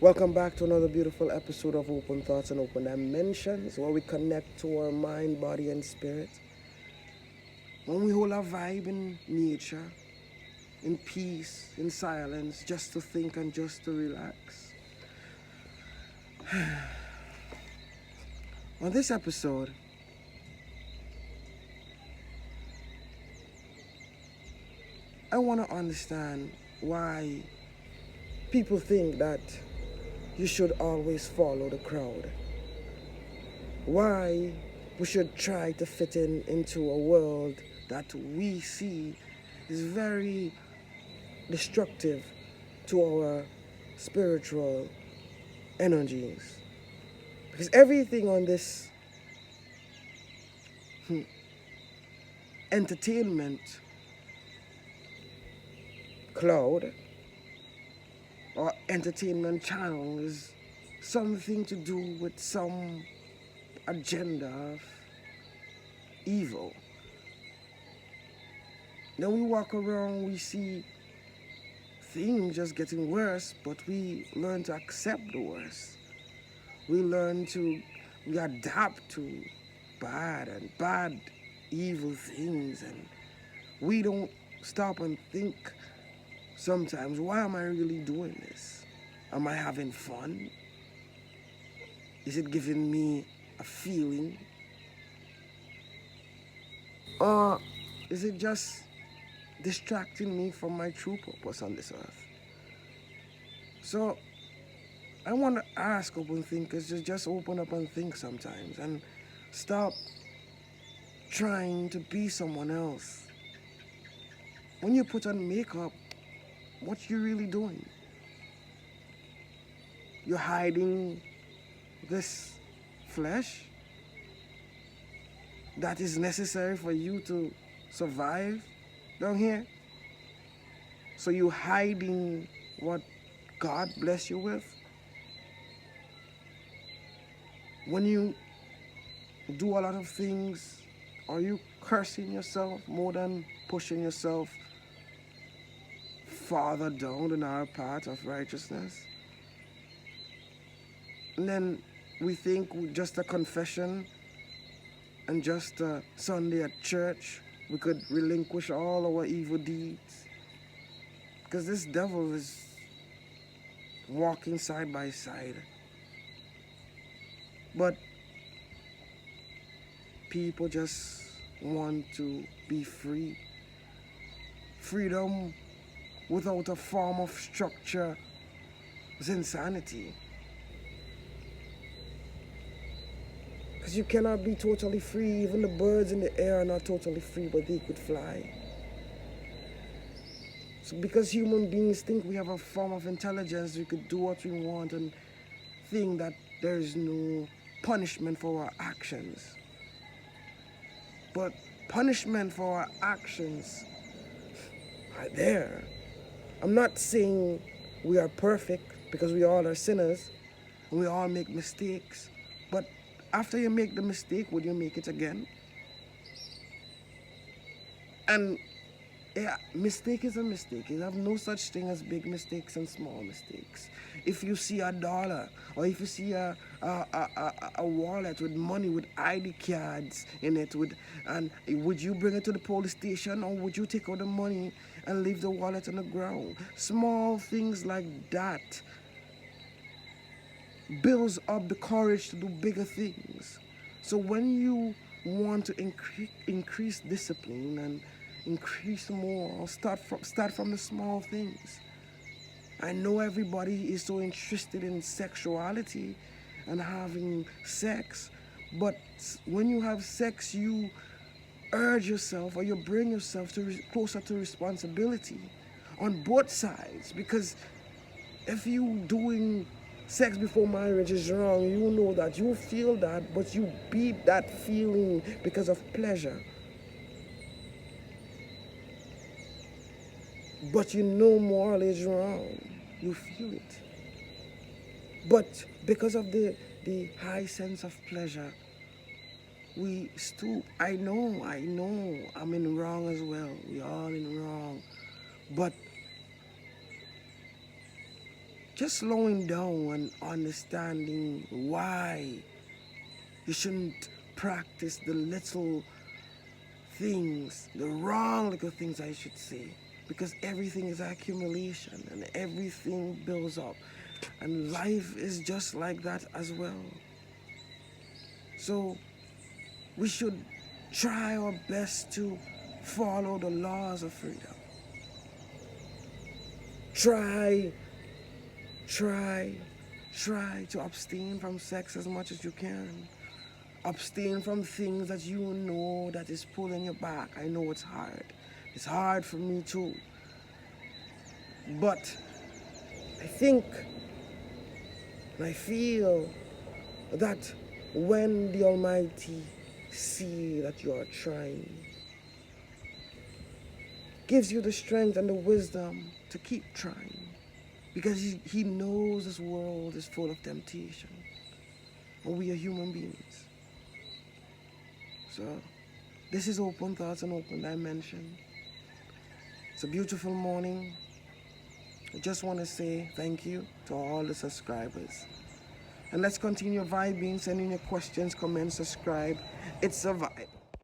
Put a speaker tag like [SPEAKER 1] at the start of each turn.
[SPEAKER 1] Welcome back to another beautiful episode of Open Thoughts and Open Dimensions, where we connect to our mind, body, and spirit. When we hold our vibe in nature, in peace, in silence, just to think and just to relax. On this episode, I want to understand why people think that you should always follow the crowd. Why we should try to fit into a world that we see is very destructive to our spiritual energies. Because everything on this entertainment cloud or entertainment channel is something to do with some agenda of evil. Then we walk around, we see things just getting worse, but we learn to accept the worst. We adapt to bad, evil things, and we don't stop and think sometimes, why am I really doing this? Am I having fun? Is it giving me a feeling? Or is it just distracting me from my true purpose on this earth? So I want to ask open thinkers to just open up and think sometimes and stop trying to be someone else. When you put on makeup, what you really doing? You're hiding this flesh that is necessary for you to survive down here. So you're hiding what God bless you with. When you do a lot of things, are you cursing yourself more than pushing yourself farther down the narrow path of righteousness? And then we think with just a confession and just a Sunday at church, we could relinquish all our evil deeds. Because this devil is walking side by side. But people just want to be free. Freedom without a form of structure is insanity. Because you cannot be totally free. Even the birds in the air are not totally free, but they could fly. So because human beings think we have a form of intelligence, we could do what we want and think that there is no punishment for our actions. But punishment for our actions are there. I'm not saying we are perfect, because we all are sinners and we all make mistakes. But after you make the mistake, would you make it again? And yeah, mistake is a mistake. You have no such thing as big mistakes and small mistakes. If you see a dollar, or if you see a wallet with money with ID cards in it, and would you bring it to the police station, or would you take out the money and leave the wallet on the ground? Small things like that builds up the courage to do bigger things. So when you want to increase discipline and increase more, start from the small things. I know everybody is so interested in sexuality and having sex, but when you have sex, you urge yourself, or you bring yourself closer to responsibility on both sides. Because if you doing sex before marriage is wrong, you know that, you feel that, but you beat that feeling because of pleasure. But you know moral is wrong. You feel it. But because of the high sense of pleasure, we stoop. I know, I'm in wrong as well. We all in wrong. But just slowing down and understanding why you shouldn't practice the little things, the wrong little things I should say. Because everything is accumulation and everything builds up. And life is just like that as well. So we should try our best to follow the laws of freedom. Try to abstain from sex as much as you can. Abstain from things that you know that is pulling you back. I know it's hard. It's hard for me too. But I think and I feel that when the Almighty see that you are trying, gives you the strength and the wisdom to keep trying. Because he knows this world is full of temptation. And we are human beings. So, this is Open Thoughts and Open Dimension. It's a beautiful morning. I just want to say thank you to all the subscribers. And let's continue vibing, sending your questions, comments, subscribe. It's a vibe.